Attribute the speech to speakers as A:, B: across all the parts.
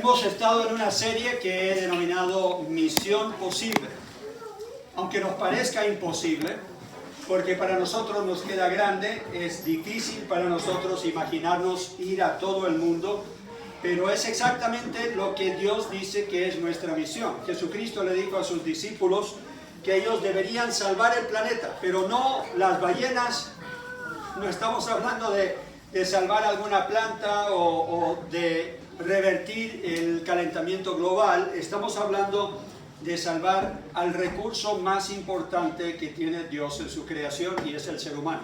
A: Hemos estado en una serie que he denominado Misión Posible. Aunque nos parezca imposible, porque para nosotros nos queda grande, es difícil para nosotros imaginarnos ir a todo el mundo, pero es exactamente lo que Dios dice que es nuestra misión. Jesucristo le dijo a sus discípulos que ellos deberían salvar el planeta, pero no las ballenas. No estamos hablando de salvar alguna planta o de revertir el calentamiento global. Estamos hablando de salvar al recurso más importante que tiene Dios en su creación, y es el ser humano.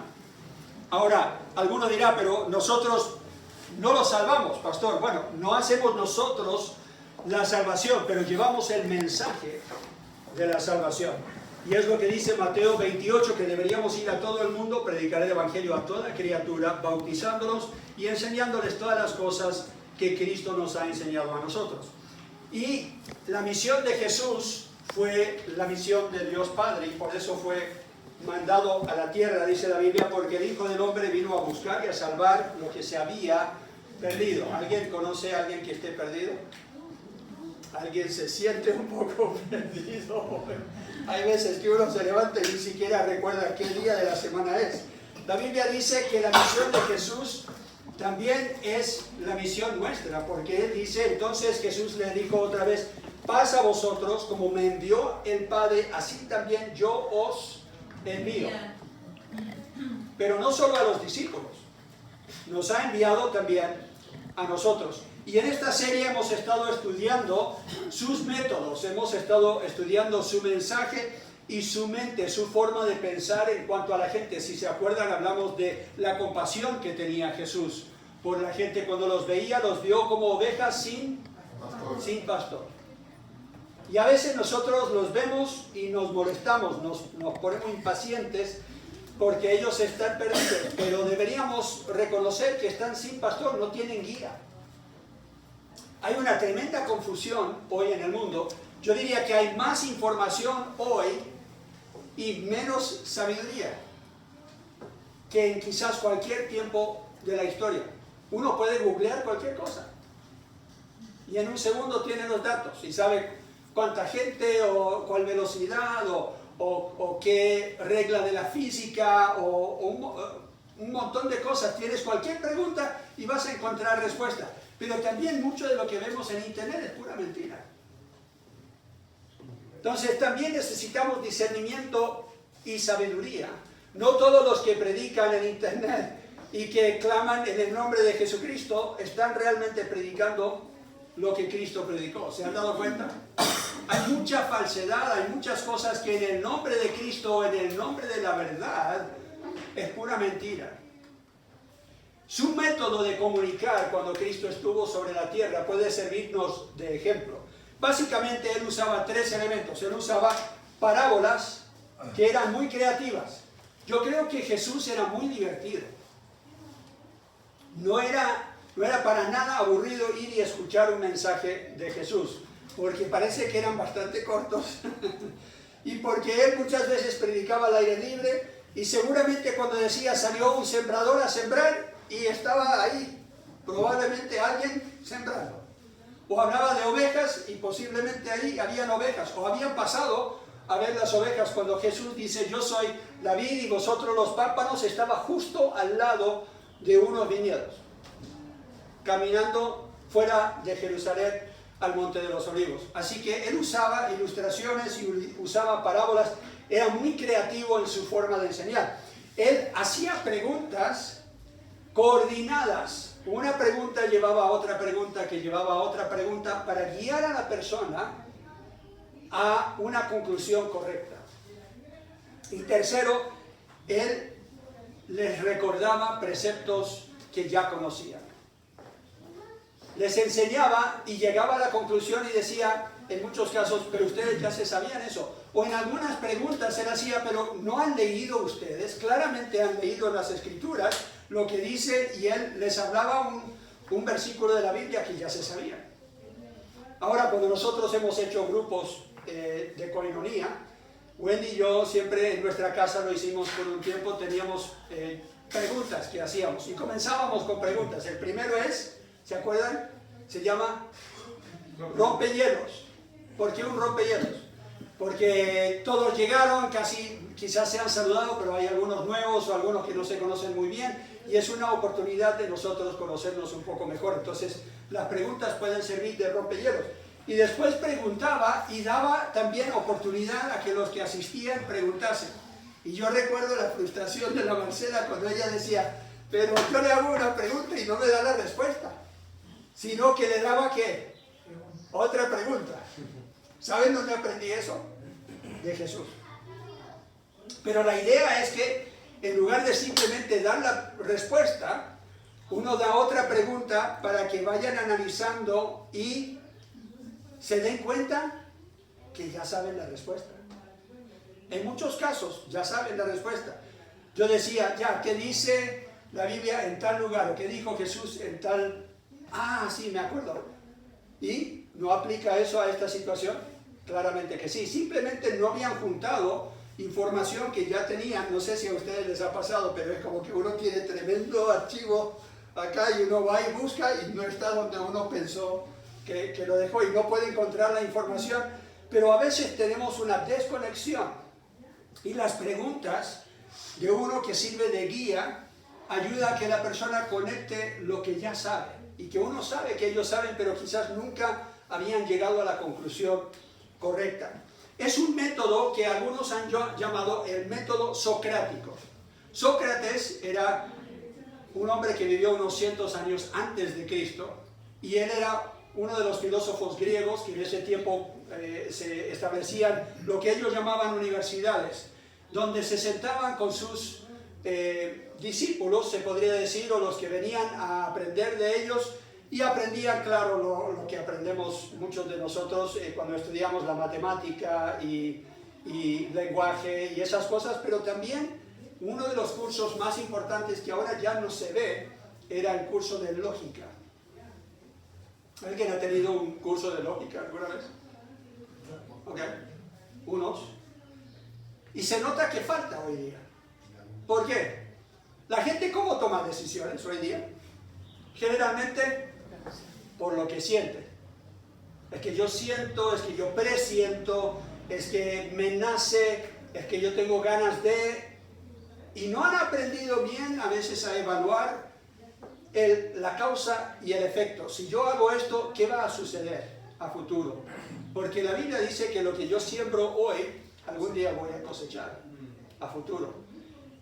A: Ahora, alguno dirá, pero nosotros no lo salvamos, pastor. Bueno, no hacemos nosotros la salvación, pero llevamos el mensaje de la salvación. Y es lo que dice Mateo 28, que deberíamos ir a todo el mundo, predicar el evangelio a toda criatura, bautizándolos y enseñándoles todas las cosas que Cristo nos ha enseñado a nosotros. Y la misión de Jesús fue la misión de Dios Padre, y por eso fue mandado a la tierra, dice la Biblia, porque el Hijo del Hombre vino a buscar y a salvar lo que se había perdido. ¿Alguien conoce a alguien que esté perdido? ¿Alguien se siente un poco perdido? Hay veces que uno se levanta y ni siquiera recuerda qué día de la semana es. La Biblia dice que la misión de Jesús también es la misión nuestra, porque Él dice, entonces Jesús le dijo otra vez, paz a vosotros, como me envió el Padre, así también yo os envío. Pero no solo a los discípulos, nos ha enviado también a nosotros. Y en esta serie hemos estado estudiando sus métodos, hemos estado estudiando su mensaje y su mente, su forma de pensar en cuanto a la gente. Si se acuerdan, hablamos de la compasión que tenía Jesús por la gente. Cuando los veía, los vio como ovejas sin pastor. Y a veces nosotros los vemos y nos molestamos, nos ponemos impacientes porque ellos están perdidos, pero deberíamos reconocer que están sin pastor, no tienen guía. Hay una tremenda confusión hoy en el mundo. Yo diría que hay más información hoy y menos sabiduría que en quizás cualquier tiempo de la historia. Uno puede googlear cualquier cosa y en un segundo tiene los datos y sabe cuánta gente o cuál velocidad o qué regla de la física o un montón de cosas. Tienes cualquier pregunta y vas a encontrar respuesta. Pero también mucho de lo que vemos en internet es pura mentira. Entonces también necesitamos discernimiento y sabiduría. No todos los que predican en internet y que claman en el nombre de Jesucristo están realmente predicando lo que Cristo predicó. ¿Se han dado cuenta? Hay mucha falsedad, hay muchas cosas que en el nombre de Cristo, en el nombre de la verdad, es pura mentira. Su método de comunicar cuando Cristo estuvo sobre la tierra puede servirnos de ejemplo. Básicamente Él usaba tres elementos. Él usaba parábolas que eran muy creativas. Yo creo que Jesús era muy divertido. No era para nada aburrido ir y escuchar un mensaje de Jesús, porque parece que eran bastante cortos y porque Él muchas veces predicaba al aire libre y seguramente cuando decía salió un sembrador a sembrar y estaba ahí probablemente alguien sembrando. O hablaba de ovejas y posiblemente ahí habían ovejas, o habían pasado a ver las ovejas. Cuando Jesús dice yo soy la vid y vosotros los pámpanos, estaba justo al lado de unos viñedos, caminando fuera de Jerusalén al Monte de los Olivos. Así que Él usaba ilustraciones y usaba parábolas, era muy creativo en su forma de enseñar. Él hacía preguntas coordinadas. Una pregunta llevaba a otra pregunta, que llevaba a otra pregunta, para guiar a la persona a una conclusión correcta. Y tercero, Él les recordaba preceptos que ya conocían. Les enseñaba y llegaba a la conclusión y decía, en muchos casos, pero ustedes ya se sabían eso. O en algunas preguntas Él hacía, pero ¿no han leído ustedes? Claramente han leído en las Escrituras lo que dice, y Él les hablaba un versículo de la Biblia que ya se sabía. Ahora, cuando nosotros hemos hecho grupos de coinonía, Wendy y yo siempre en nuestra casa lo hicimos por un tiempo, teníamos preguntas que hacíamos y comenzábamos con preguntas. El primero es, ¿se acuerdan? Se llama rompehielos. ¿Por qué un rompehielos? Porque todos llegaron, casi quizás se han saludado, pero hay algunos nuevos o algunos que no se conocen muy bien, y es una oportunidad de nosotros conocernos un poco mejor. Entonces las preguntas pueden servir de rompehielos. Y después preguntaba y daba también oportunidad a que los que asistían preguntasen. Y yo recuerdo la frustración de la Marcela cuando ella decía, pero yo le hago una pregunta y no me da la respuesta, sino que le daba ¿qué? Otra pregunta. ¿Saben dónde aprendí eso? De Jesús. Pero la idea es que en lugar de simplemente dar la respuesta, uno da otra pregunta para que vayan analizando y se den cuenta que ya saben la respuesta. En muchos casos ya saben la respuesta. Yo decía, ya, ¿qué dice la Biblia en tal lugar? ¿O qué dijo Jesús en tal...? Ah, sí, me acuerdo. ¿Y no aplica eso a esta situación? Claramente que sí. Simplemente no habían juntado información que ya tenían. No sé si a ustedes les ha pasado, pero es como que uno tiene tremendo archivo acá y uno va y busca y no está donde uno pensó que lo dejó y no puede encontrar la información. Pero a veces tenemos una desconexión y las preguntas de uno que sirve de guía ayuda a que la persona conecte lo que ya sabe y que uno sabe que ellos saben, pero quizás nunca habían llegado a la conclusión correcta. Es un método que algunos han llamado el método socrático. Sócrates era un hombre que vivió unos cientos años antes de Cristo y él era uno de los filósofos griegos que en ese tiempo se establecían lo que ellos llamaban universidades, donde se sentaban con sus discípulos, se podría decir, o los que venían a aprender de ellos, y aprendían, claro, lo que aprendemos muchos de nosotros cuando estudiamos la matemática y lenguaje y esas cosas, pero también uno de los cursos más importantes que ahora ya no se ve era el curso de lógica. ¿Alguien ha tenido un curso de lógica alguna vez? Ok, unos. Y se nota que falta hoy día. ¿Por qué? ¿La gente cómo toma decisiones hoy día? Generalmente por lo que siente. Es que yo siento, es que yo presiento, es que me nace, es que yo tengo ganas de... Y no han aprendido bien a veces a evaluar la causa y el efecto. Si yo hago esto, ¿qué va a suceder a futuro? Porque la Biblia dice que lo que yo siembro hoy, algún día voy a cosechar a futuro.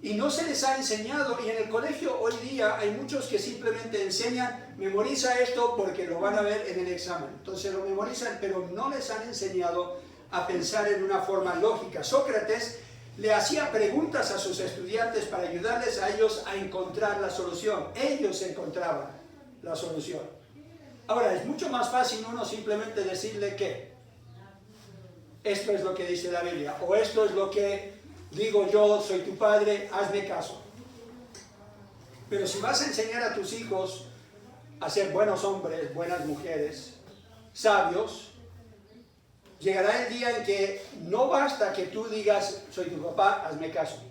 A: Y no se les ha enseñado, y en el colegio hoy día hay muchos que simplemente enseñan, memoriza esto porque lo van a ver en el examen. Entonces lo memorizan, pero no les han enseñado a pensar en una forma lógica. Sócrates le hacía preguntas a sus estudiantes para ayudarles a ellos a encontrar la solución. Ellos encontraban la solución. Ahora, es mucho más fácil uno simplemente decirle que esto es lo que dice la Biblia, o esto es lo que digo yo, soy tu padre, hazme caso. Pero si vas a enseñar a tus hijos a ser buenos hombres, buenas mujeres, sabios, llegará el día en que no basta que tú digas, soy tu papá, hazme caso.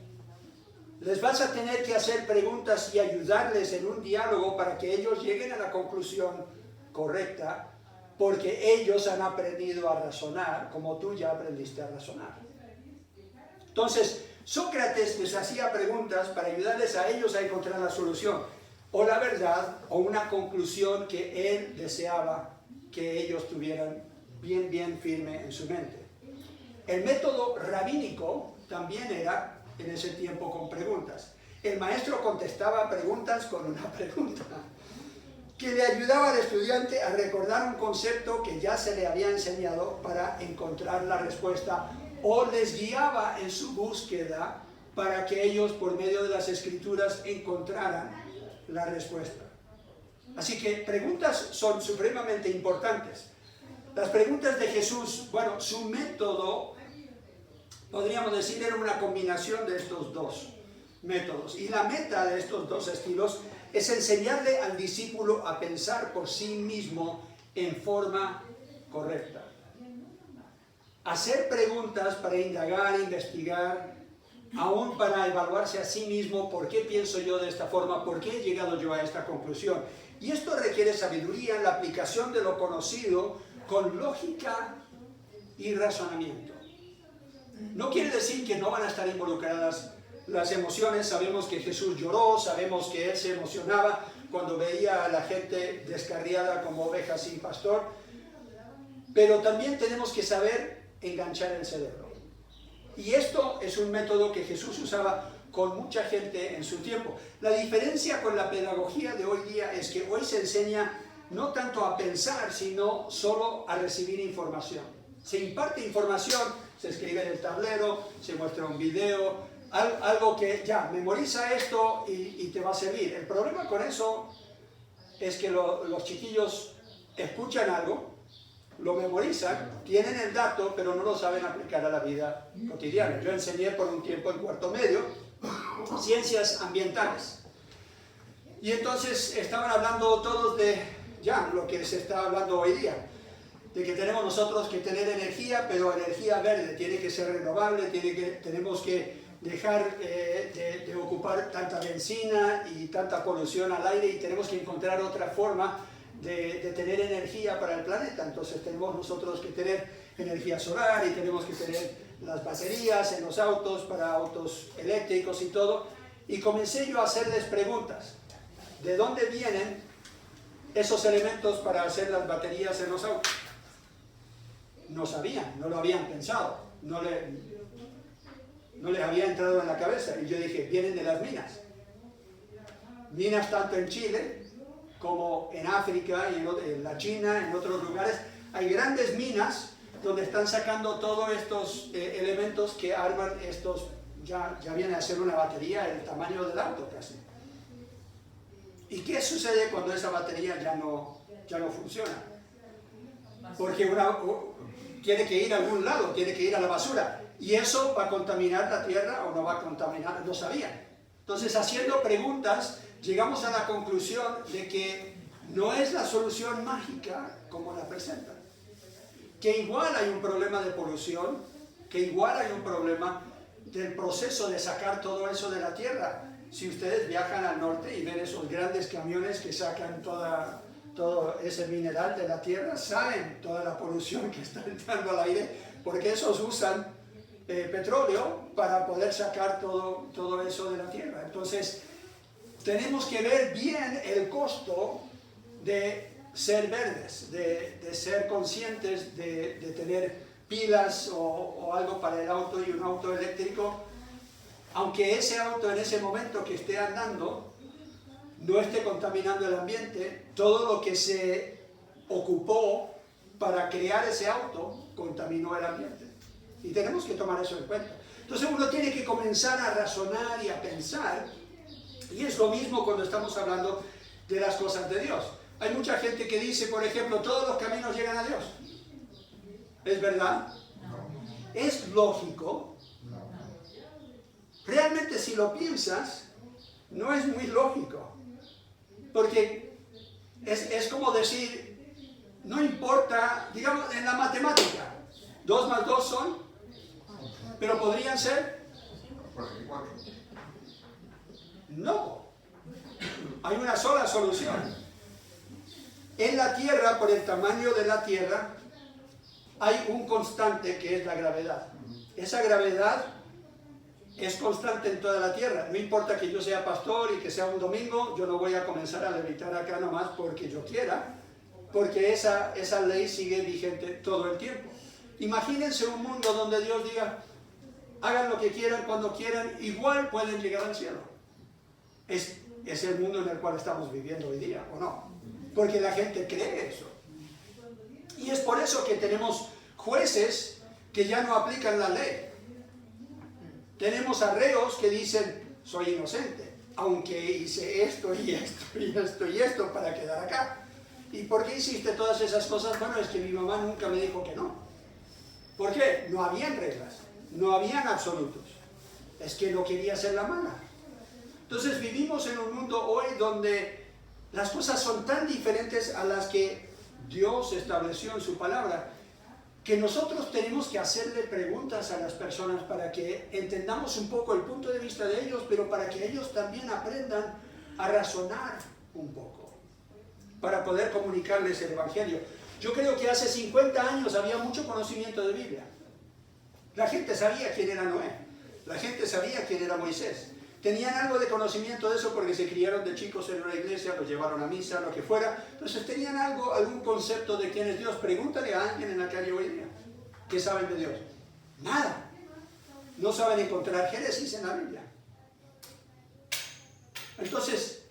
A: Les vas a tener que hacer preguntas y ayudarles en un diálogo para que ellos lleguen a la conclusión correcta, porque ellos han aprendido a razonar como tú ya aprendiste a razonar. Entonces, Sócrates les hacía preguntas para ayudarles a ellos a encontrar la solución, o la verdad, o una conclusión que él deseaba que ellos tuvieran bien firme en su mente. El método rabínico también era en ese tiempo con preguntas. El maestro contestaba preguntas con una pregunta, que le ayudaba al estudiante a recordar un concepto que ya se le había enseñado para encontrar la respuesta, o les guiaba en su búsqueda para que ellos, por medio de las Escrituras, encontraran la respuesta. Así que preguntas son supremamente importantes. Las preguntas de Jesús, bueno, su método, podríamos decir, era una combinación de estos dos métodos. Y la meta de estos dos estilos es enseñarle al discípulo a pensar por sí mismo en forma correcta. Hacer preguntas para indagar, investigar, aún para evaluarse a sí mismo, ¿por qué pienso yo de esta forma? ¿Por qué he llegado yo a esta conclusión? Y esto requiere sabiduría en la aplicación de lo conocido con lógica y razonamiento. No quiere decir que no van a estar involucradas las emociones. Sabemos que Jesús lloró, sabemos que Él se emocionaba cuando veía a la gente descarriada como ovejas sin pastor, pero también tenemos que saber enganchar el cerebro. Y esto es un método que Jesús usaba con mucha gente en su tiempo. La diferencia con la pedagogía de hoy día es que hoy se enseña no tanto a pensar, sino solo a recibir información. Se imparte información, se escribe en el tablero, se muestra un video, algo que ya, memoriza esto y te va a servir. El problema con eso es que los chiquillos escuchan algo, lo memorizan, tienen el dato, pero no lo saben aplicar a la vida cotidiana. Yo enseñé por un tiempo en cuarto medio ciencias ambientales. Y entonces estaban hablando todos de ya lo que se está hablando hoy día, de que tenemos nosotros que tener energía, pero energía verde, tiene que ser renovable, tenemos que dejar de ocupar tanta benzina y tanta polución al aire, y tenemos que encontrar otra forma de tener energía para el planeta. Entonces tenemos nosotros que tener energía solar y tenemos que tener las baterías en los autos para autos eléctricos y todo. Y comencé yo a hacerles preguntas. ¿De dónde vienen esos elementos para hacer las baterías en los autos? No sabían, no lo habían pensado, no les había entrado en la cabeza. Y yo dije, vienen de las minas. Minas tanto en Chile como en África y en la China, en otros lugares. Hay grandes minas donde están sacando todos estos elementos que arman estos, ya viene a ser una batería el tamaño del auto casi. ¿Y qué sucede cuando esa batería ya no funciona? Porque tiene que ir a algún lado, tiene que ir a la basura. ¿Y eso va a contaminar la tierra o no va a contaminar? No sabían. Entonces, haciendo preguntas, llegamos a la conclusión de que no es la solución mágica como la presentan. Que igual hay un problema de polución, que igual hay un problema del proceso de sacar todo eso de la tierra. Si ustedes viajan al norte y ven esos grandes camiones que sacan todo ese mineral de la tierra, saben toda la polución que está entrando al aire, porque esos usan petróleo para poder sacar todo eso de la tierra. Entonces, tenemos que ver bien el costo de ser verdes, de ser conscientes de tener pilas o algo para el auto y un auto eléctrico, aunque ese auto en ese momento que esté andando no esté contaminando el ambiente, todo lo que se ocupó para crear ese auto contaminó el ambiente. Y tenemos que tomar eso en cuenta. Entonces uno tiene que comenzar a razonar y a pensar, y es lo mismo cuando estamos hablando de las cosas de Dios. Hay mucha gente que dice, por ejemplo, todos los caminos llegan a Dios. ¿Es verdad? ¿Es lógico? Realmente, si lo piensas, no es muy lógico. Porque es como decir, no importa, digamos, en la matemática, 2 más 2 son, pero podrían ser. No. Hay una sola solución. En la Tierra, por el tamaño de la Tierra, hay un constante que es la gravedad. Esa gravedad es constante en toda la Tierra. No importa que yo sea pastor y que sea un domingo, yo no voy a comenzar a levitar acá nomás porque yo quiera, porque esa ley sigue vigente todo el tiempo. Imagínense un mundo donde Dios diga, hagan lo que quieran, cuando quieran, igual pueden llegar al cielo. Es el mundo en el cual estamos viviendo hoy día, ¿o no? Porque la gente cree eso. Y es por eso que tenemos jueces que ya no aplican la ley. Tenemos a reos que dicen, soy inocente, aunque hice esto y esto y esto y esto para quedar acá. ¿Y por qué hiciste todas esas cosas? Bueno, es que mi mamá nunca me dijo que no. ¿Por qué? No habían reglas, no habían absolutos. Es que no quería hacer la mala. Entonces vivimos en un mundo hoy donde las cosas son tan diferentes a las que Dios estableció en su palabra, que nosotros tenemos que hacerle preguntas a las personas para que entendamos un poco el punto de vista de ellos, pero para que ellos también aprendan a razonar un poco, para poder comunicarles el Evangelio. Yo creo que hace 50 años había mucho conocimiento de Biblia. La gente sabía quién era Noé. La gente sabía quién era Moisés. Tenían algo de conocimiento de eso porque se criaron de chicos en una iglesia, los llevaron a misa, lo que fuera. Entonces tenían algún concepto de quién es Dios. Pregúntale a alguien en la calle hoy día. ¿Qué saben de Dios? Nada. No saben encontrar Génesis en la Biblia. Entonces,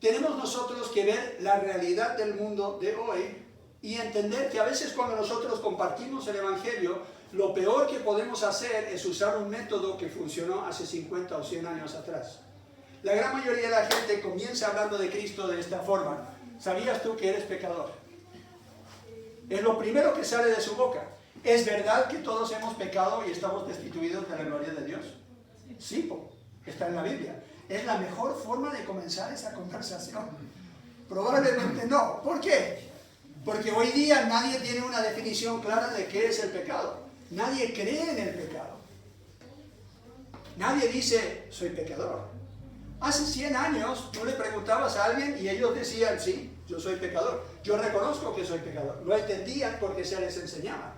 A: tenemos nosotros que ver la realidad del mundo de hoy y entender que a veces cuando nosotros compartimos el Evangelio, lo peor que podemos hacer es usar un método que funcionó hace 50 o 100 años atrás. La gran mayoría de la gente comienza hablando de Cristo de esta forma. ¿Sabías tú que eres pecador? Es lo primero que sale de su boca. ¿Es verdad que todos hemos pecado y estamos destituidos de la gloria de Dios? Sí, está en la Biblia. ¿Es la mejor forma de comenzar esa conversación? Probablemente no. ¿Por qué? Porque hoy día nadie tiene una definición clara de qué es el pecado. Nadie cree en el pecado. Nadie dice, soy pecador. Hace 100 años tú le preguntabas a alguien y ellos decían, sí, yo soy pecador. Yo reconozco que soy pecador. Lo entendían porque se les enseñaba.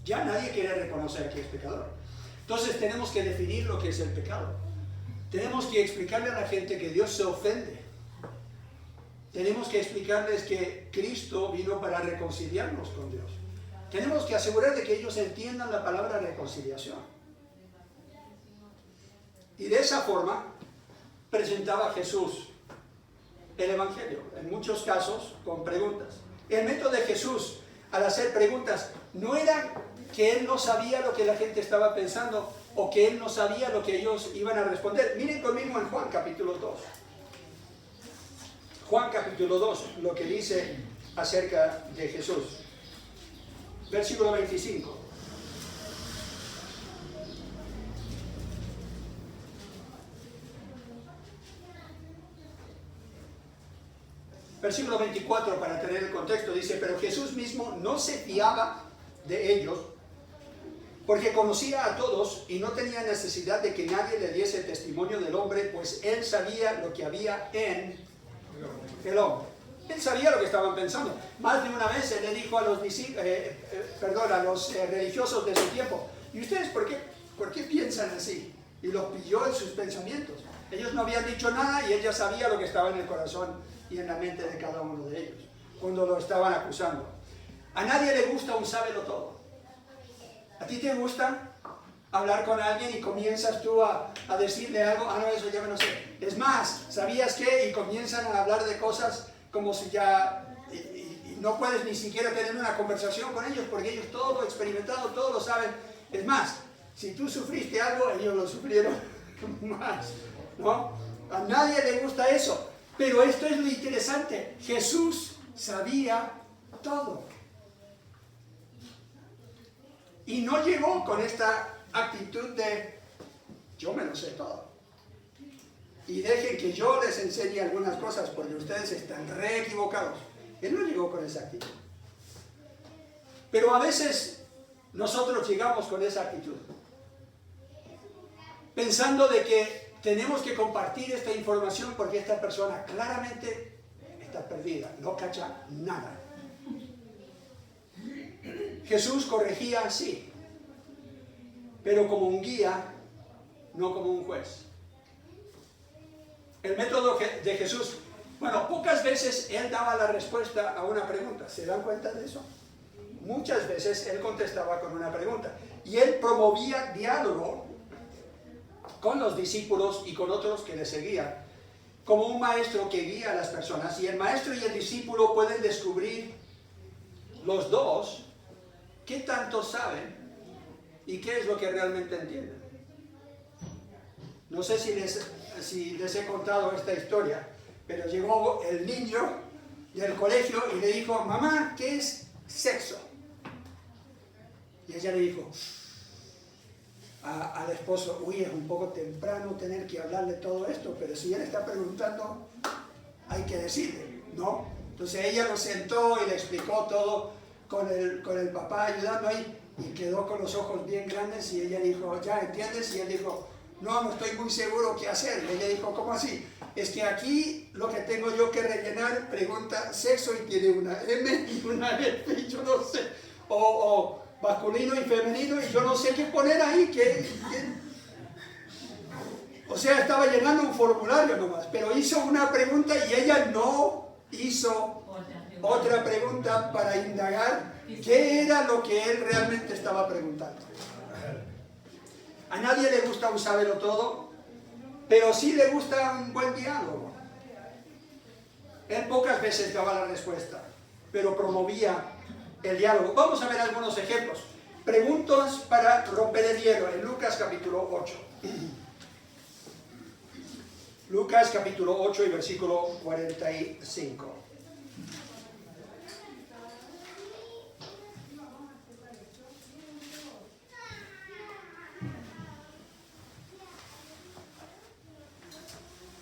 A: Ya nadie quiere reconocer que es pecador. Entonces tenemos que definir lo que es el pecado. Tenemos que explicarle a la gente que Dios se ofende. Tenemos que explicarles que Cristo vino para reconciliarnos con Dios. Tenemos que asegurar de que ellos entiendan la palabra reconciliación. Y de esa forma presentaba Jesús el Evangelio, en muchos casos con preguntas. El método de Jesús al hacer preguntas no era que Él no sabía lo que la gente estaba pensando o que Él no sabía lo que ellos iban a responder. Miren conmigo en Juan capítulo 2. Juan capítulo 2, lo que dice acerca de Jesús. Versículo 25. Versículo 24, para tener el contexto, dice, pero Jesús mismo no se fiaba de ellos, porque conocía a todos y no tenía necesidad de que nadie le diese testimonio del hombre, pues Él sabía lo que había en el hombre. Él sabía lo que estaban pensando. Más de una vez Él le dijo a los, religiosos de su tiempo, ¿y ustedes por qué piensan así? Y los pilló en sus pensamientos. Ellos no habían dicho nada y Él ya sabía lo que estaba en el corazón y en la mente de cada uno de ellos, cuando lo estaban acusando. A nadie le gusta un sábelo-todo. ¿A ti te gusta hablar con alguien y comienzas tú a decirle algo? Ah, no, eso ya me lo sé. Es más, ¿sabías qué? Y comienzan a hablar de cosas como si ya... Y no puedes ni siquiera tener una conversación con ellos porque ellos todo lo han experimentado, todo lo saben. Es más, si tú sufriste algo, ellos lo sufrieron más, ¿no? A nadie le gusta eso. Pero esto es lo interesante. Jesús sabía todo. Y no llegó con esta actitud de yo me lo sé todo. Y dejen que yo les enseñe algunas cosas porque ustedes están re equivocados. Él no llegó con esa actitud. Pero a veces nosotros llegamos con esa actitud. Pensando de que tenemos que compartir esta información porque esta persona claramente está perdida, no cacha nada. Jesús corregía así, pero como un guía, no como un juez. El método de Jesús, bueno, pocas veces Él daba la respuesta a una pregunta. ¿Se dan cuenta de eso? Muchas veces Él contestaba con una pregunta. Y Él promovía diálogo con los discípulos y con otros que le seguían, como un maestro que guía a las personas. Y el maestro y el discípulo pueden descubrir los dos qué tanto saben y qué es lo que realmente entienden. No sé si les he contado esta historia, pero llegó el niño del colegio y le dijo, mamá, ¿qué es sexo? Y ella le dijo al esposo, uy, es un poco temprano tener que hablarle todo esto, pero si él está preguntando, hay que decirle, ¿no? Entonces ella lo sentó y le explicó todo con el papá ayudando ahí, y quedó con los ojos bien grandes y ella dijo, ¿ya entiendes? Y él dijo, no estoy muy seguro qué hacer. Y ella dijo, ¿cómo así? Es que aquí lo que tengo yo que rellenar pregunta sexo y tiene una M y una F y yo no sé. O masculino y femenino y yo no sé qué poner ahí. O sea, estaba llenando un formulario nomás, pero hizo una pregunta y ella no hizo otra pregunta para indagar qué era lo que él realmente estaba preguntando. A nadie le gusta un sábelo todo, pero sí le gusta un buen diálogo. Él pocas veces daba la respuesta, pero promovía el diálogo. Vamos a ver algunos ejemplos. Preguntas para romper el hielo en Lucas capítulo 8. Lucas capítulo 8 y versículo 45.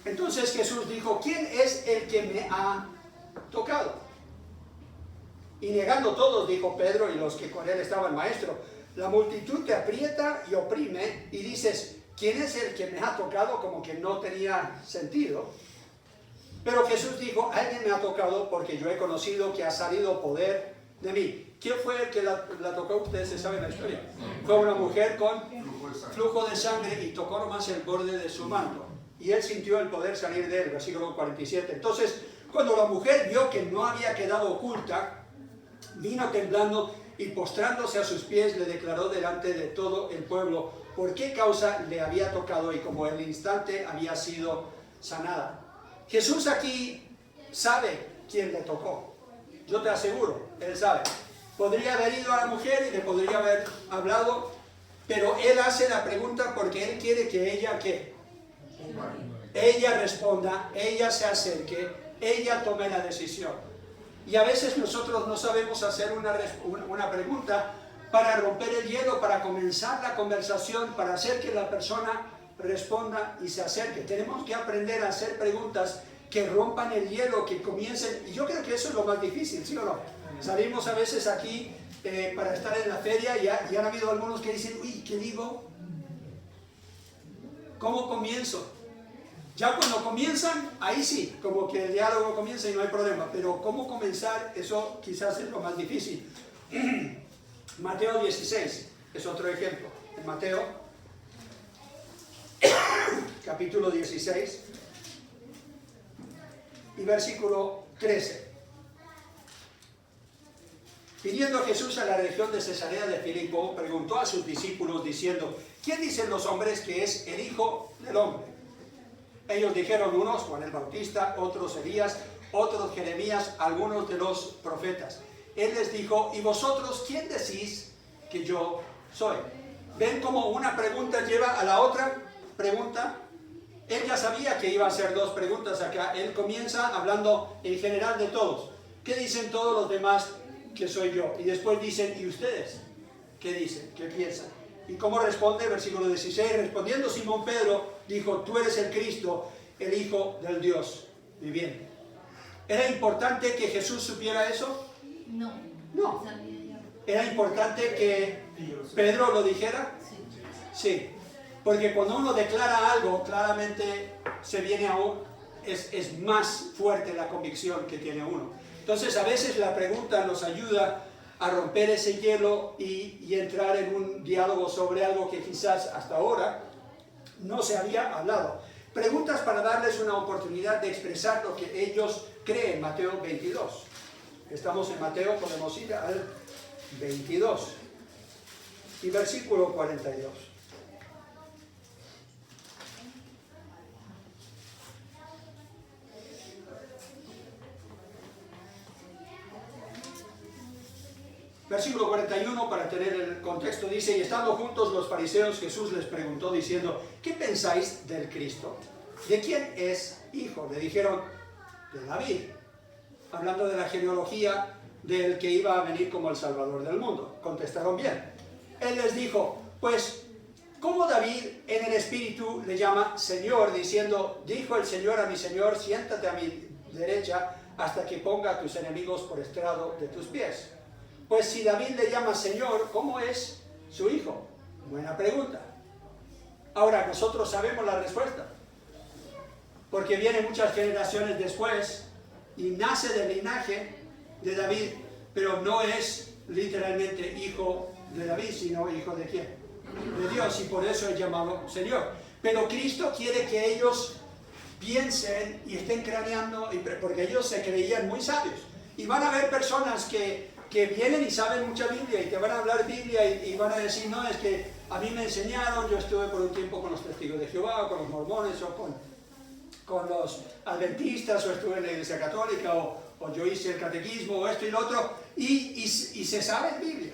A: Entonces Jesús dijo, ¿quién es el que me ha tocado? Y negando todos, dijo Pedro y los que con él estaban, maestro, la multitud te aprieta y oprime y dices, ¿quién es el que me ha tocado? Como que no tenía sentido. Pero Jesús dijo, alguien me ha tocado porque yo he conocido que ha salido poder de mí. ¿Quién fue el que la tocó? Ustedes se saben la historia. Fue una mujer con flujo de sangre y tocó nomás el borde de su manto. Y él sintió el poder salir de él, versículo 47. Entonces, cuando la mujer vio que no había quedado oculta, vino temblando y postrándose a sus pies le declaró delante de todo el pueblo por qué causa le había tocado y como en el instante había sido sanada. Jesús aquí sabe quién le tocó. Yo te aseguro, él sabe. Podría haber ido a la mujer y le podría haber hablado, pero él hace la pregunta porque él quiere que ella, ¿qué? Ella responda, ella se acerque, ella tome la decisión. Y a veces nosotros no sabemos hacer una pregunta para romper el hielo, para comenzar la conversación, para hacer que la persona responda y se acerque. Tenemos que aprender a hacer preguntas que rompan el hielo, que comiencen. Y yo creo que eso es lo más difícil, ¿sí o no? Salimos a veces aquí para estar en la feria y han habido algunos que dicen, uy, ¿qué digo? ¿Cómo comienzo? Ya cuando comienzan, ahí sí, como que el diálogo comienza y no hay problema, pero ¿cómo comenzar? Eso quizás es lo más difícil. Mateo 16 es otro ejemplo. En Mateo, capítulo 16 y versículo 13. Viniendo Jesús a la región de Cesarea de Filipo, preguntó a sus discípulos diciendo, ¿quién dicen los hombres que es el Hijo del Hombre? Ellos dijeron, unos Juan el Bautista, otros Elías, otros Jeremías, algunos de los profetas. Él les dijo, ¿y vosotros quién decís que yo soy? ¿Ven cómo una pregunta lleva a la otra pregunta? Él ya sabía que iba a hacer dos preguntas acá. Él comienza hablando en general de todos. ¿Qué dicen todos los demás que soy yo? Y después dicen, ¿y ustedes? ¿Qué dicen? ¿Qué piensan? ¿Y cómo responde? Versículo 16, respondiendo Simón Pedro, dijo, tú eres el Cristo, el Hijo del Dios viviente. ¿Era importante que Jesús supiera eso?
B: No.
A: No. ¿Era importante que Pedro lo dijera? Sí. Porque cuando uno declara algo, claramente se viene a uno, es más fuerte la convicción que tiene uno. Entonces a veces la pregunta nos ayuda a romper ese hielo y entrar en un diálogo sobre algo que quizás hasta ahora no se había hablado. Preguntas para darles una oportunidad de expresar lo que ellos creen. Mateo 22. Estamos en Mateo, podemos ir al 22 y versículo 42. Versículo 41, para tener el contexto, dice, y estando juntos los fariseos, Jesús les preguntó diciendo, ¿qué pensáis del Cristo? ¿De quién es hijo? Le dijeron, de David, hablando de la genealogía del que iba a venir como el Salvador del mundo. Contestaron bien. Él les dijo, pues, ¿cómo David en el Espíritu le llama Señor, diciendo, dijo el Señor a mi Señor, siéntate a mi derecha hasta que ponga a tus enemigos por estrado de tus pies? Pues si David le llama Señor, ¿cómo es su hijo? Buena pregunta. Ahora, nosotros sabemos la respuesta, porque vienen muchas generaciones después y nace del linaje de David, pero no es literalmente hijo de David, sino hijo de ¿quién? De Dios, y por eso es llamado Señor. Pero Cristo quiere que ellos piensen y estén craneando, porque ellos se creían muy sabios. Y van a haber personas que vienen y saben mucha Biblia y te van a hablar Biblia y van a decir, no, es que a mí me enseñaron, yo estuve por un tiempo con los testigos de Jehová, o con los mormones, o con los adventistas, o estuve en la iglesia católica, o yo hice el catequismo, o esto y lo otro, y se sabe Biblia.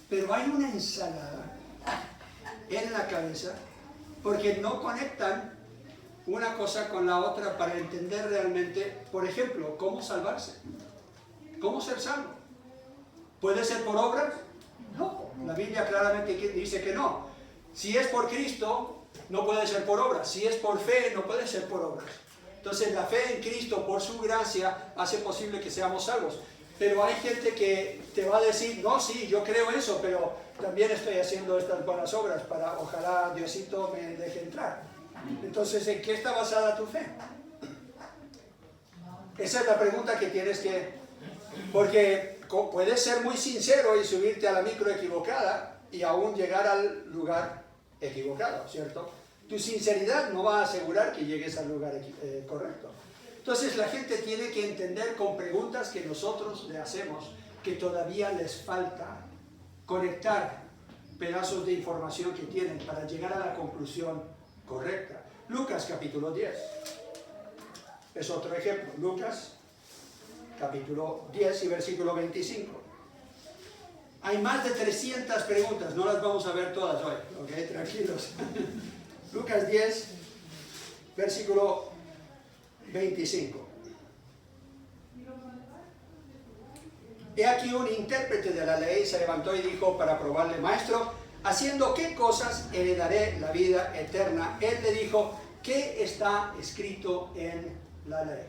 A: Pero hay una ensalada en la cabeza, porque no conectan una cosa con la otra para entender realmente, por ejemplo, cómo salvarse, cómo ser salvo. ¿Puede ser por obras? No, la Biblia claramente dice que no. Si es por Cristo, no puede ser por obras. Si es por fe, no puede ser por obras. Entonces la fe en Cristo, por su gracia, hace posible que seamos salvos. Pero hay gente que te va a decir, no, sí, yo creo eso, pero también estoy haciendo estas buenas obras para, ojalá Diosito me deje entrar. Entonces, ¿en qué está basada tu fe? Esa es la pregunta que tienes que... Porque puedes ser muy sincero y subirte a la micro equivocada y aún llegar al lugar equivocado, ¿cierto? Tu sinceridad no va a asegurar que llegues al lugar correcto. Entonces la gente tiene que entender con preguntas que nosotros le hacemos, que todavía les falta conectar pedazos de información que tienen para llegar a la conclusión correcta. Lucas capítulo 10 es otro ejemplo. Lucas capítulo 10 y versículo 25. Hay más de 300 preguntas, no las vamos a ver todas hoy, ¿ok? Tranquilos. Lucas 10, versículo 25. He aquí un intérprete de la ley se levantó y dijo para probarle, maestro, ¿haciendo qué cosas heredaré la vida eterna? Él le dijo, ¿qué está escrito en la ley?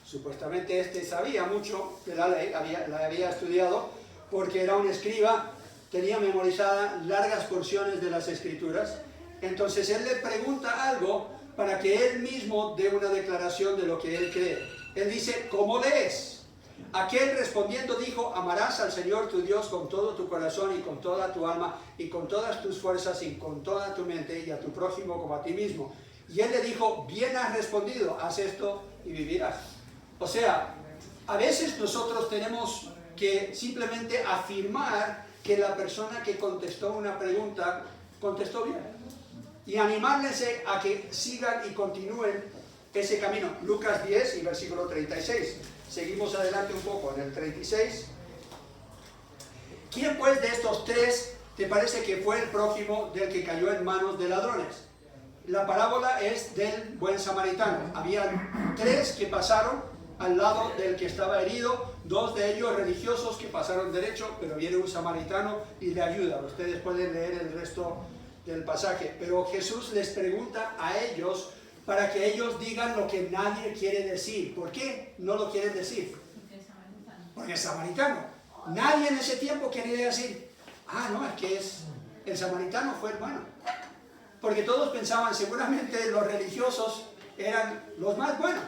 A: Supuestamente este sabía mucho de la ley, la había estudiado, porque era un escriba, tenía memorizadas largas porciones de las escrituras. Entonces él le pregunta algo para que él mismo dé una declaración de lo que él cree. Él dice, ¿cómo lees? Aquel respondiendo dijo, amarás al Señor tu Dios con todo tu corazón y con toda tu alma y con todas tus fuerzas y con toda tu mente y a tu prójimo como a ti mismo. Y él le dijo, bien has respondido, haz esto y vivirás. O sea, a veces nosotros tenemos que simplemente afirmar que la persona que contestó una pregunta contestó bien y animarles a que sigan y continúen ese camino. Lucas 10 y versículo 36. Seguimos adelante un poco en el 36. ¿Quién pues de estos tres te parece que fue el prójimo del que cayó en manos de ladrones? La parábola es del buen samaritano. Habían tres que pasaron al lado del que estaba herido, dos de ellos religiosos que pasaron derecho, pero viene un samaritano y le ayuda. Ustedes pueden leer el resto del pasaje, pero Jesús les pregunta a ellos para que ellos digan lo que nadie quiere decir. ¿Por qué no lo quieren decir? Porque es samaritano. Nadie en ese tiempo quería decir, no, es que el samaritano fue el bueno. Porque todos pensaban, seguramente los religiosos eran los más buenos.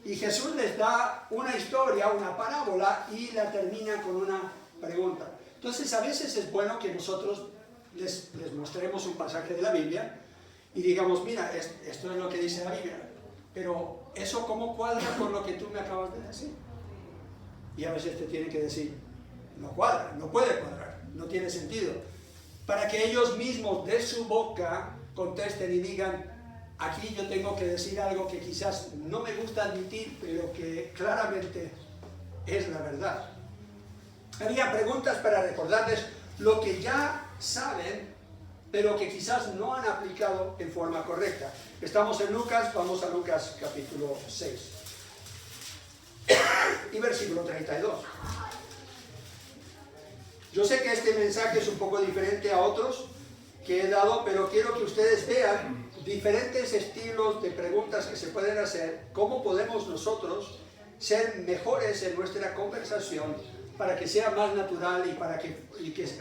A: Y Jesús les da una historia, una parábola, y la termina con una pregunta. Entonces a veces es bueno que nosotros les mostremos un pasaje de la Biblia y digamos, mira, esto es lo que dice la Biblia, pero ¿eso cómo cuadra con lo que tú me acabas de decir? Y a veces te tienen que decir, no cuadra, no puede cuadrar, no tiene sentido. Para que ellos mismos de su boca contesten y digan, aquí yo tengo que decir algo que quizás no me gusta admitir, pero que claramente es la verdad. Había preguntas para recordarles lo que ya saben, pero que quizás no han aplicado en forma correcta. Estamos en Lucas, vamos a Lucas capítulo 6 y versículo 32. Yo sé que este mensaje es un poco diferente a otros que he dado, pero quiero que ustedes vean diferentes estilos de preguntas que se pueden hacer, cómo podemos nosotros ser mejores en nuestra conversación para que sea más natural y para que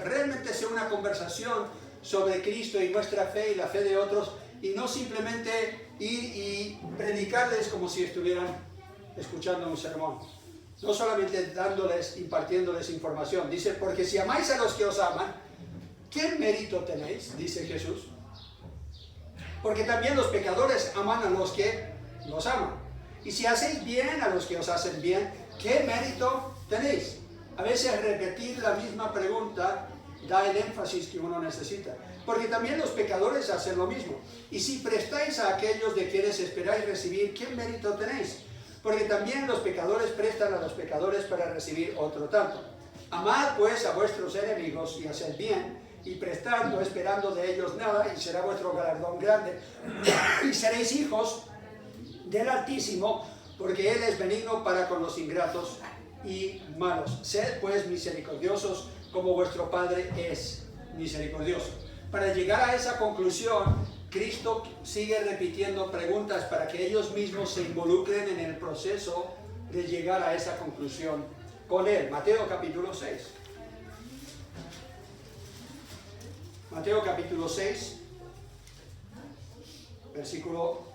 A: realmente sea una conversación sobre Cristo y nuestra fe y la fe de otros, y no simplemente ir y predicarles como si estuvieran escuchando un sermón. No solamente dándoles, impartiéndoles información. Dice, porque si amáis a los que os aman, ¿qué mérito tenéis? Dice Jesús. Porque también los pecadores aman a los que los aman. Y si hacéis bien a los que os hacen bien, ¿qué mérito tenéis? A veces repetir la misma pregunta da el énfasis que uno necesita. Porque también los pecadores hacen lo mismo. Y si prestáis a aquellos de quienes esperáis recibir, ¿qué mérito tenéis? Porque también los pecadores prestan a los pecadores para recibir otro tanto. Amad pues a vuestros enemigos y haced bien, y prestad no esperando de ellos nada, y será vuestro galardón grande. Y seréis hijos del Altísimo, porque Él es benigno para con los ingratos y malos. Sed pues misericordiosos, como vuestro Padre es misericordioso. Para llegar a esa conclusión, Cristo sigue repitiendo preguntas para que ellos mismos se involucren en el proceso de llegar a esa conclusión con Él. Mateo capítulo 6. Mateo capítulo 6, versículo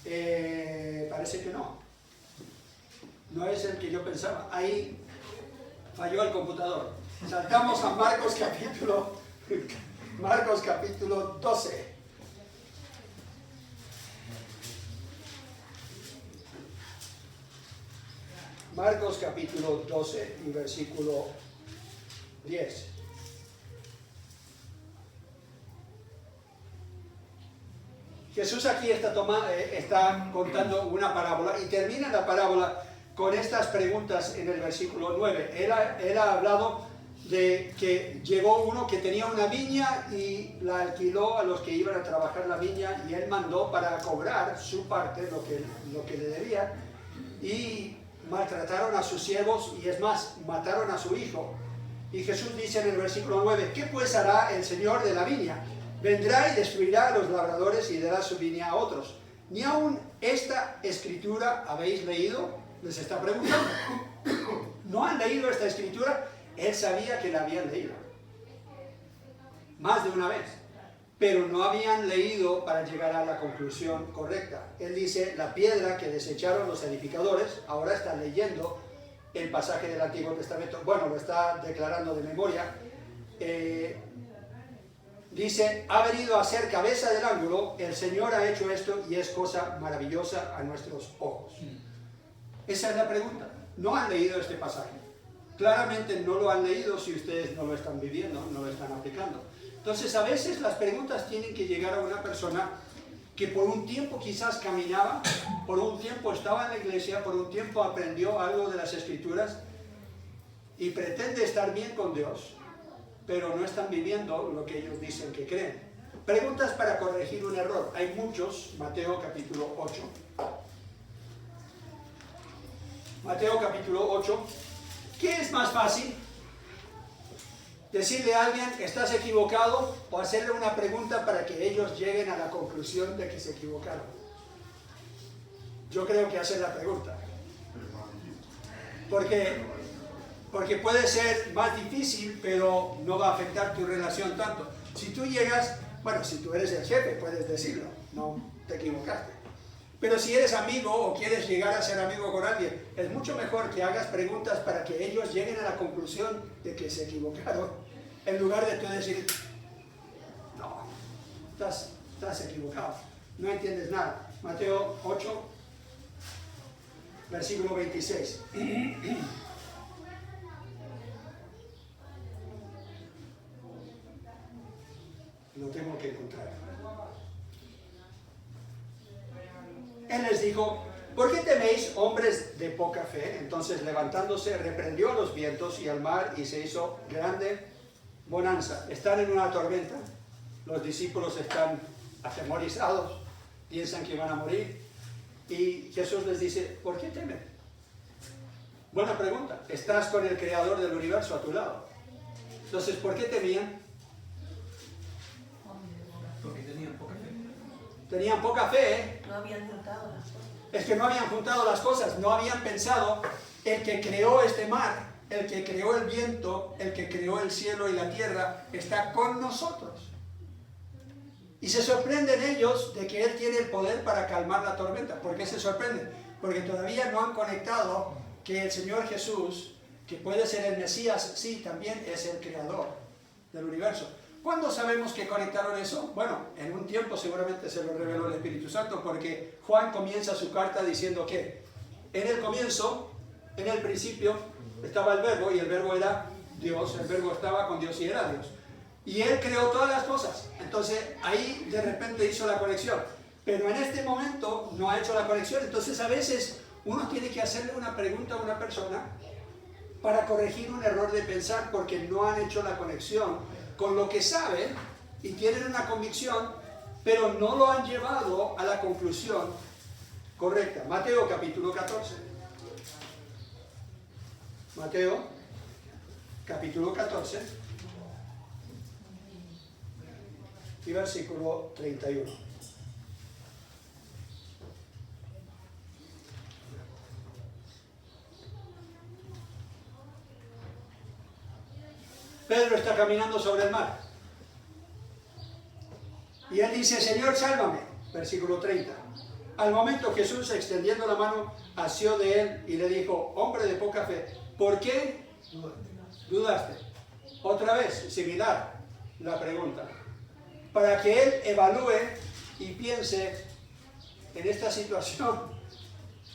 A: 1. Parece que no. No es el que yo pensaba. Ahí falló el computador. Saltamos a Marcos capítulo 12. Marcos capítulo 12 y versículo 10. Jesús aquí está contando una parábola y termina la parábola con estas preguntas en el versículo 9. Él ha hablado de que llegó uno que tenía una viña y la alquiló a los que iban a trabajar la viña, y él mandó para cobrar su parte, lo que le debía, y maltrataron a sus siervos, y es más, mataron a su hijo. Y Jesús dice en el versículo 9, ¿qué pues hará el Señor de la viña? Vendrá y destruirá a los labradores y dará su viña a otros. ¿Ni aún esta escritura habéis leído? Les está preguntando. ¿No han leído esta escritura? Él sabía que la habían leído más de una vez, pero no habían leído para llegar a la conclusión correcta. Él dice, la piedra que desecharon los edificadores. Ahora está leyendo el pasaje del Antiguo Testamento. Bueno, lo está declarando de memoria. Dice, ha venido a ser cabeza del ángulo, el Señor ha hecho esto y es cosa maravillosa a nuestros ojos. Esa es la pregunta. ¿No han leído este pasaje? Claramente no lo han leído si ustedes no lo están viviendo, no lo están aplicando. Entonces a veces las preguntas tienen que llegar a una persona que por un tiempo quizás caminaba, por un tiempo estaba en la iglesia, por un tiempo aprendió algo de las Escrituras y pretende estar bien con Dios, pero no están viviendo lo que ellos dicen que creen. Preguntas para corregir un error. Hay muchos. Mateo capítulo 8. Mateo capítulo 8. ¿Qué es más fácil? Decirle a alguien, estás equivocado, o hacerle una pregunta para que ellos lleguen a la conclusión de que se equivocaron. Yo creo que hacer la pregunta. Porque puede ser más difícil, pero no va a afectar tu relación tanto. Si tú llegas, bueno, si tú eres el jefe, puedes decirlo, no te equivocaste. Pero si eres amigo o quieres llegar a ser amigo con alguien, es mucho mejor que hagas preguntas para que ellos lleguen a la conclusión de que se equivocaron, en lugar de tú decir, no, estás equivocado, no entiendes nada. Mateo 8, versículo 26. Lo tengo que encontrar. Él les dijo, ¿por qué teméis, hombres de poca fe? Entonces levantándose, reprendió a los vientos y al mar, y se hizo grande bonanza. Están en una tormenta, los discípulos están atemorizados, piensan que van a morir, y Jesús les dice, ¿por qué temen? Buena pregunta. Estás con el creador del universo a tu lado. Entonces, ¿por qué temían?
B: Porque tenían poca fe.
A: Tenían poca fe, ¿eh?
C: No habían juntado las cosas.
A: Es que no habían juntado las cosas, no habían pensado, el que creó este mar el que creó el viento, el que creó el cielo y la tierra, está con nosotros. Y se sorprenden ellos de que Él tiene el poder para calmar la tormenta. ¿Por qué se sorprenden? Porque todavía no han conectado que el Señor Jesús, que puede ser el Mesías, sí, también es el creador del universo. ¿Cuándo sabemos que conectaron eso? Bueno, en un tiempo seguramente se lo reveló el Espíritu Santo, porque Juan comienza su carta diciendo que en el comienzo, en el principio, estaba el Verbo, y el Verbo era Dios, el Verbo estaba con Dios y era Dios. Y Él creó todas las cosas. Entonces ahí de repente hizo la conexión. Pero en este momento no ha hecho la conexión. Entonces a veces uno tiene que hacerle una pregunta a una persona para corregir un error de pensar, porque no han hecho la conexión con lo que saben y tienen una convicción, pero no lo han llevado a la conclusión correcta. Mateo capítulo 14. Mateo capítulo 14 y versículo 31. Pedro está caminando sobre el mar. Y él dice, Señor, sálvame. Versículo 30. Al momento Jesús, extendiendo la mano, asió de él y le dijo, hombre de poca fe, ¿por qué dudaste? Otra vez, similar la pregunta. Para que él evalúe y piense en esta situación.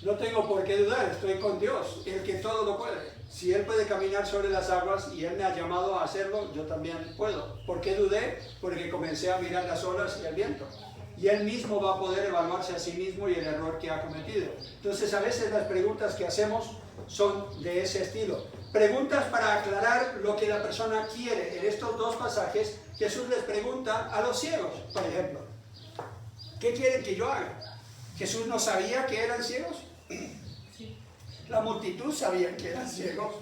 A: No tengo por qué dudar, estoy con Dios, el que todo lo puede. Si Él puede caminar sobre las aguas y Él me ha llamado a hacerlo, yo también puedo. ¿Por qué dudé? Porque comencé a mirar las olas y el viento. Y Él mismo va a poder evaluarse a sí mismo y el error que ha cometido. Entonces, a veces las preguntas que hacemos son de ese estilo. Preguntas para aclarar lo que la persona quiere. En estos dos pasajes, Jesús les pregunta a los ciegos, por ejemplo, ¿qué quieren que yo haga? ¿Jesús no sabía que eran ciegos? La multitud sabía que eran ciegos.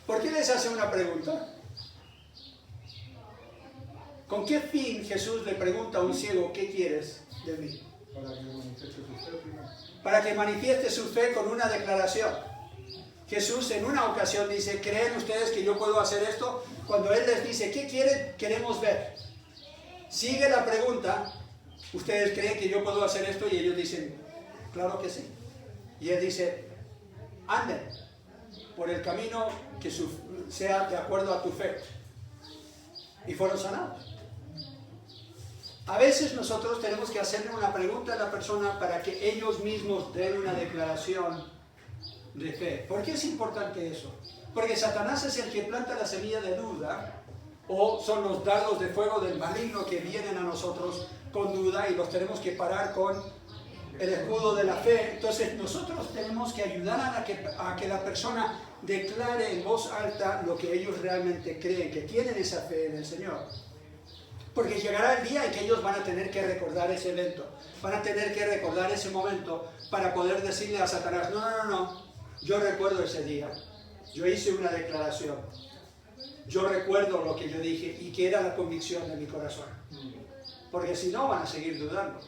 A: ¿Por qué les hace una pregunta? ¿Con qué fin Jesús le pregunta a un ciego, ¿qué quieres de mí?
C: Para que manifieste su fe primero.
A: Para que manifieste su fe con una declaración. Jesús en una ocasión dice, ¿creen ustedes que yo puedo hacer esto? Cuando Él les dice, ¿qué quieren? Queremos ver. Sigue la pregunta, ¿ustedes creen que yo puedo hacer esto? Y ellos dicen, claro que sí. Y Él dice, anden por el camino que sea de acuerdo a tu fe. Y fueron sanados. A veces nosotros tenemos que hacerle una pregunta a la persona para que ellos mismos den una declaración de fe. ¿Por qué es importante eso? Porque Satanás es el que planta la semilla de duda, o son los dardos de fuego del maligno que vienen a nosotros con duda y los tenemos que parar con el escudo de la fe. Entonces nosotros tenemos que ayudar a que la persona declare en voz alta lo que ellos realmente creen, que tienen esa fe en el Señor. Porque llegará el día en que ellos van a tener que recordar ese evento, van a tener que recordar ese momento para poder decirle a Satanás, no, yo recuerdo ese día, yo hice una declaración, yo recuerdo lo que yo dije y que era la convicción de mi corazón. Porque si no van a seguir dudando.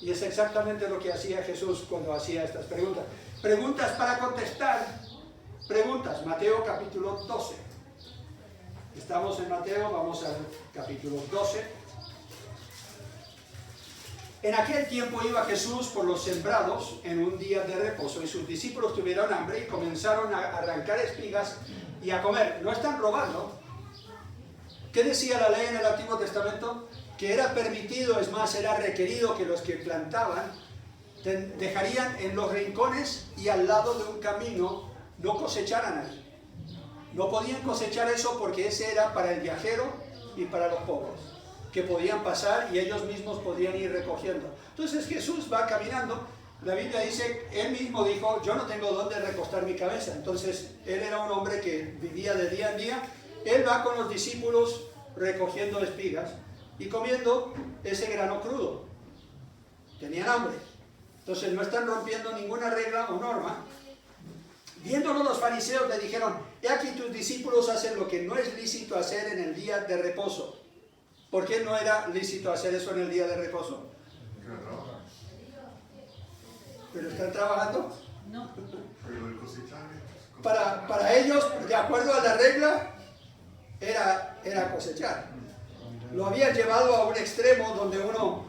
A: Y es exactamente lo que hacía Jesús cuando hacía estas preguntas. Preguntas para contestar. Preguntas. Mateo capítulo 12. Estamos en Mateo, vamos al capítulo 12. En aquel tiempo iba Jesús por los sembrados en un día de reposo y sus discípulos tuvieron hambre y comenzaron a arrancar espigas y a comer. No están robando. ¿Qué decía la ley en el Antiguo Testamento? Que era permitido, es más, era requerido que los que plantaban dejarían en los rincones y al lado de un camino, no cosecharan ahí. No podían cosechar eso porque ese era para el viajero y para los pobres, que podían pasar y ellos mismos podían ir recogiendo. Entonces Jesús va caminando, la Biblia dice, Él mismo dijo, yo no tengo dónde recostar mi cabeza. Entonces Él era un hombre que vivía de día en día. Él va con los discípulos recogiendo espigas y comiendo ese grano crudo. Tenían hambre. Entonces no están rompiendo ninguna regla o norma. Viéndolo los fariseos le dijeron, he aquí tus discípulos hacen lo que no es lícito hacer en el día de reposo. ¿Por qué no era lícito hacer eso en el día de reposo? ¿Pero están trabajando?
D: No.
C: Pero el cosechar
A: Para ellos, de acuerdo a la regla, era cosechar. Lo habían llevado a un extremo donde uno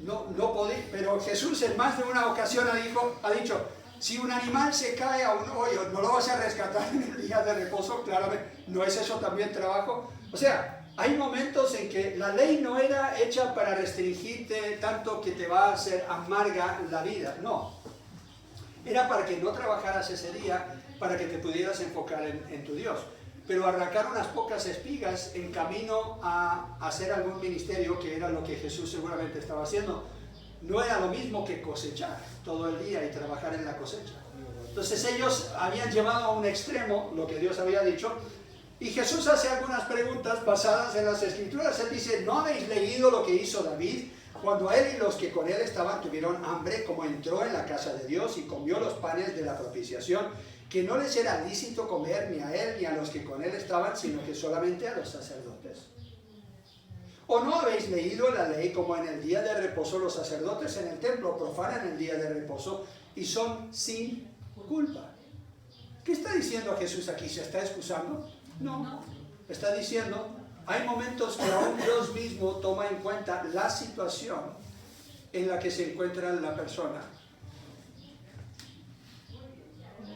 A: no podía, pero Jesús en más de una ocasión ha dicho, si un animal se cae a un hoyo, no lo vas a rescatar en el día de reposo, claramente, ¿no es eso también trabajo? O sea, hay momentos en que la ley no era hecha para restringirte tanto que te va a hacer amarga la vida, no. Era para que no trabajaras ese día, para que te pudieras enfocar en tu Dios. Pero arrancar unas pocas espigas en camino a hacer algún ministerio, que era lo que Jesús seguramente estaba haciendo, no era lo mismo que cosechar todo el día y trabajar en la cosecha. Entonces ellos habían llevado a un extremo lo que Dios había dicho, y Jesús hace algunas preguntas basadas en las Escrituras. Él dice, ¿no habéis leído lo que hizo David cuando él y los que con él estaban tuvieron hambre, como entró en la casa de Dios y comió los panes de la propiciación, que no les era lícito comer ni a él ni a los que con él estaban, sino que solamente a los sacerdotes? ¿O no habéis leído la ley como en el día de reposo los sacerdotes en el templo profanan el día de reposo y son sin culpa? ¿Qué está diciendo Jesús aquí? ¿Se está excusando? No. Está diciendo, hay momentos que aún Dios mismo toma en cuenta la situación en la que se encuentra la persona.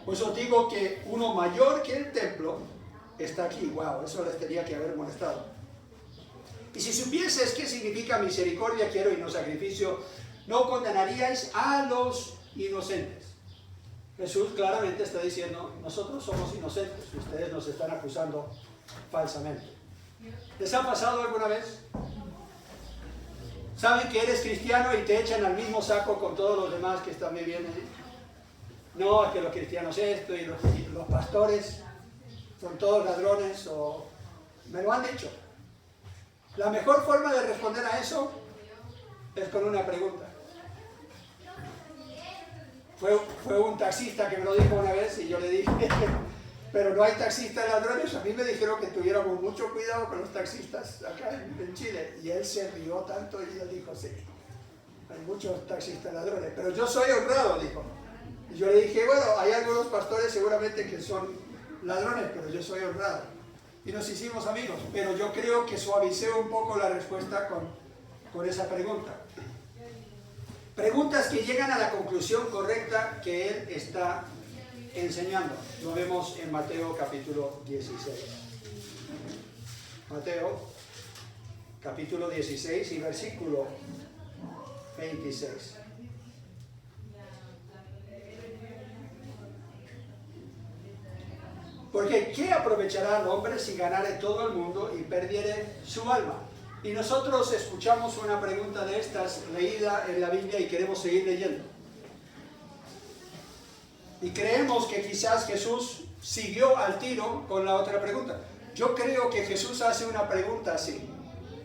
A: Pues os digo que uno mayor que el templo está aquí. Wow, eso les tenía que haber molestado. Y si supieses qué significa misericordia quiero y no sacrificio, no condenaríais a los inocentes. Jesús claramente está diciendo, nosotros somos inocentes, ustedes nos están acusando falsamente. ¿Les ha pasado alguna vez? ¿Saben que eres cristiano y te echan al mismo saco con todos los demás que están viviendo ahí? No, es que los cristianos esto y los pastores son todos ladrones, o me lo han dicho. La mejor forma de responder a eso es con una pregunta. Fue un taxista que me lo dijo una vez y yo le dije, pero no hay taxistas ladrones. A mí me dijeron que tuviéramos mucho cuidado con los taxistas acá en Chile. Y él se rió tanto y él dijo, sí, hay muchos taxistas ladrones, pero yo soy honrado, dijo. Y yo le dije, bueno, hay algunos pastores seguramente que son ladrones, pero yo soy honrado. Y nos hicimos amigos, pero yo creo que suavicé un poco la respuesta con esa pregunta. Preguntas que llegan a la conclusión correcta que él está enseñando. Lo vemos en Mateo capítulo 16. Mateo capítulo 16 y versículo 26. Porque ¿qué aprovechará el hombre si ganare todo el mundo y perdiere su alma? Y nosotros escuchamos una pregunta de estas leída en la Biblia y queremos seguir leyendo. Y creemos que quizás Jesús siguió al tiro con la otra pregunta. Yo creo que Jesús hace una pregunta así.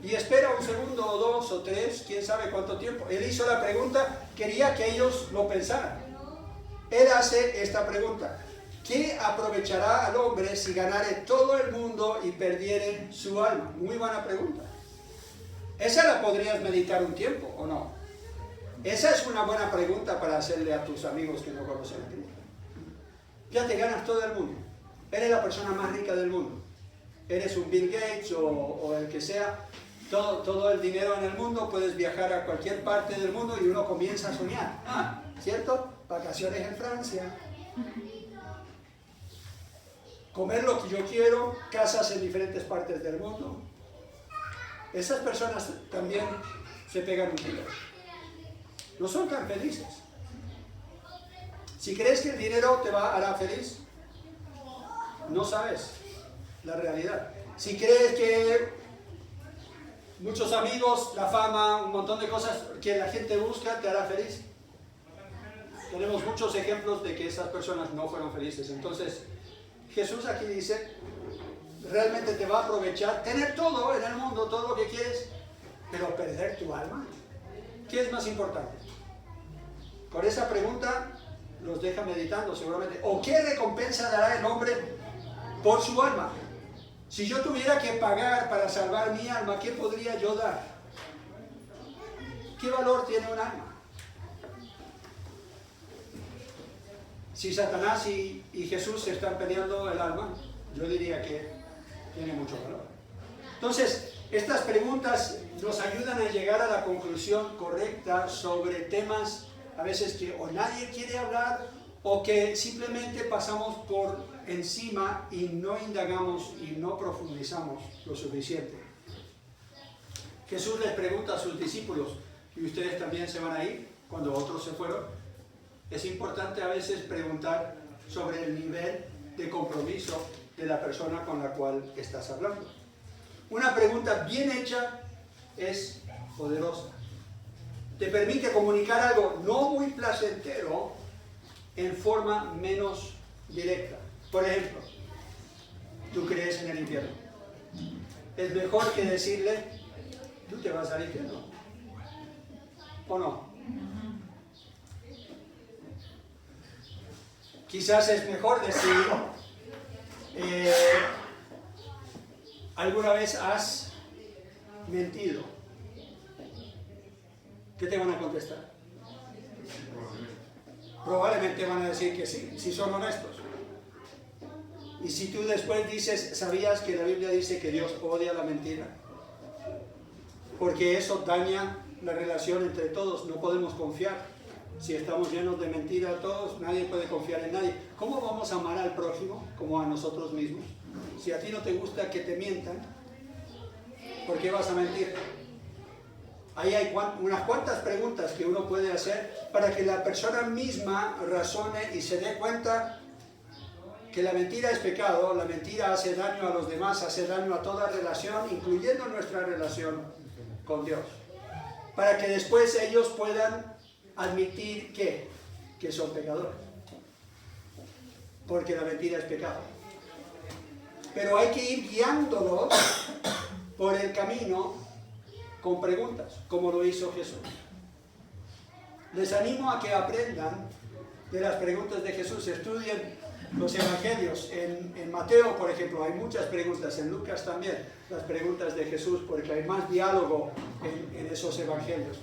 A: Y espera un segundo o dos o tres, quién sabe cuánto tiempo. Él hizo la pregunta, quería que ellos lo pensaran. Él hace esta pregunta. ¿Qué aprovechará al hombre si ganare todo el mundo y perdiere su alma? Muy buena pregunta. Esa la podrías meditar un tiempo, ¿o no? Esa es una buena pregunta para hacerle a tus amigos que no conocen a Cristo. Ya te ganas todo el mundo. Eres la persona más rica del mundo. Eres un Bill Gates o el que sea. Todo el dinero en el mundo, puedes viajar a cualquier parte del mundo y uno comienza a soñar. ¿Cierto? Vacaciones en Francia. Comer lo que yo quiero, casas en diferentes partes del mundo. Esas personas también se pegan un tiro. No son tan felices. Si crees que el dinero te hará feliz, no sabes la realidad. Si crees que muchos amigos, la fama, un montón de cosas que la gente busca te hará feliz, tenemos muchos ejemplos de que esas personas no fueron felices. Entonces, Jesús aquí dice, realmente te va a aprovechar tener todo en el mundo, todo lo que quieres, pero perder tu alma. ¿Qué es más importante? Con esa pregunta los deja meditando seguramente. ¿O qué recompensa dará el hombre por su alma? Si yo tuviera que pagar para salvar mi alma, ¿qué podría yo dar? ¿Qué valor tiene un alma? Si Satanás y Jesús se están peleando el alma, yo diría que tiene mucho valor. Entonces, estas preguntas nos ayudan a llegar a la conclusión correcta sobre temas a veces que o nadie quiere hablar o que simplemente pasamos por encima y no indagamos y no profundizamos lo suficiente. Jesús les pregunta a sus discípulos, y ustedes también se van a ir cuando otros se fueron. Es importante a veces preguntar sobre el nivel de compromiso de la persona con la cual estás hablando. Una pregunta bien hecha es poderosa. Te permite comunicar algo no muy placentero en forma menos directa. Por ejemplo, ¿tú crees en el infierno? Es mejor que decirle, tú te vas al infierno. ¿O no? Quizás es mejor decir, ¿alguna vez has mentido? ¿Qué te van a contestar? Probablemente van a decir que sí, si son honestos. Y si tú después dices, ¿sabías que la Biblia dice que Dios odia la mentira? Porque eso daña la relación entre todos, no podemos confiar. Si estamos llenos de mentira todos, nadie puede confiar en nadie. ¿Cómo vamos a amar al prójimo como a nosotros mismos? Si a ti no te gusta que te mientan, ¿por qué vas a mentir? Ahí hay unas cuantas preguntas que uno puede hacer para que la persona misma razone y se dé cuenta que la mentira es pecado, la mentira hace daño a los demás, hace daño a toda relación, incluyendo nuestra relación con Dios. Para que después ellos puedan admitir que son pecadores. Porque la mentira es pecado. Pero hay que ir guiándolos por el camino con preguntas, como lo hizo Jesús. Les animo a que aprendan de las preguntas de Jesús. Estudien los evangelios. En Mateo, por ejemplo, hay muchas preguntas. En Lucas también, las preguntas de Jesús, porque hay más diálogo en esos evangelios.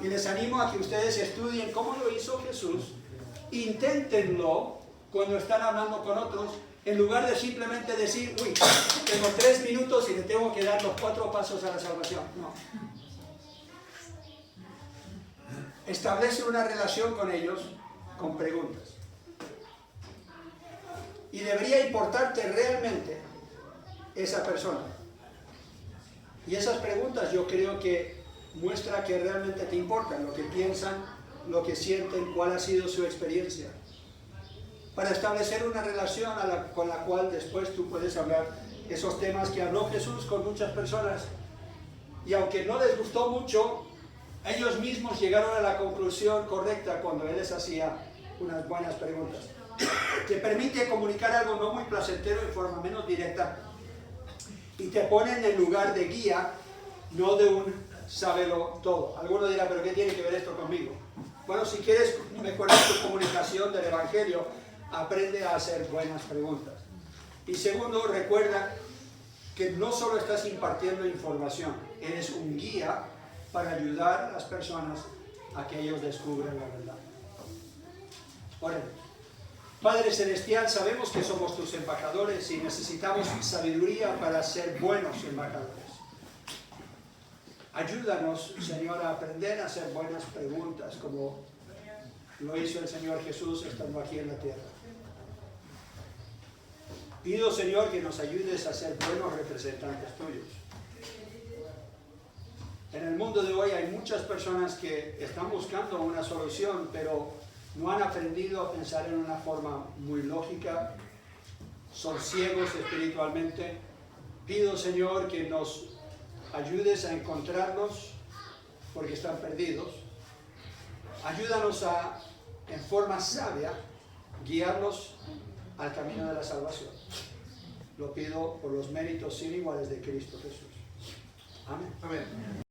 A: Y les animo a que ustedes estudien cómo lo hizo Jesús. Inténtenlo cuando están hablando con otros, en lugar de simplemente decir, uy, tengo 3 minutos y le tengo que dar los 4 pasos a la salvación. No. Establece una relación con ellos con preguntas. Y debería importarte realmente esa persona. Y esas preguntas yo creo que muestra que realmente te importan, lo que piensan, lo que sienten, cuál ha sido su experiencia. Para establecer una relación con la cual después tú puedes hablar esos temas que habló Jesús con muchas personas. Y aunque no les gustó mucho, ellos mismos llegaron a la conclusión correcta cuando Él les hacía unas buenas preguntas. Te permite comunicar algo no muy placentero en forma menos directa y te pone en el lugar de guía, no de un sábelo todo. Alguno dirá, ¿pero qué tiene que ver esto conmigo? Bueno, si quieres mejorar tu comunicación del Evangelio, aprende a hacer buenas preguntas. Y segundo, recuerda que no solo estás impartiendo información, eres un guía para ayudar a las personas a que ellos descubran la verdad. Oremos. Padre Celestial, sabemos que somos tus embajadores y necesitamos sabiduría para ser buenos embajadores. Ayúdanos, Señor, a aprender a hacer buenas preguntas, como lo hizo el Señor Jesús estando aquí en la tierra. Pido, Señor, que nos ayudes a ser buenos representantes tuyos. En el mundo de hoy hay muchas personas que están buscando una solución, pero no han aprendido a pensar en una forma muy lógica, son ciegos espiritualmente. Pido, Señor, que nos ayudes a encontrarlos porque están perdidos. Ayúdanos a, en forma sabia, guiarlos al camino de la salvación. Lo pido por los méritos sin iguales de Cristo Jesús. Amén.
B: Amén.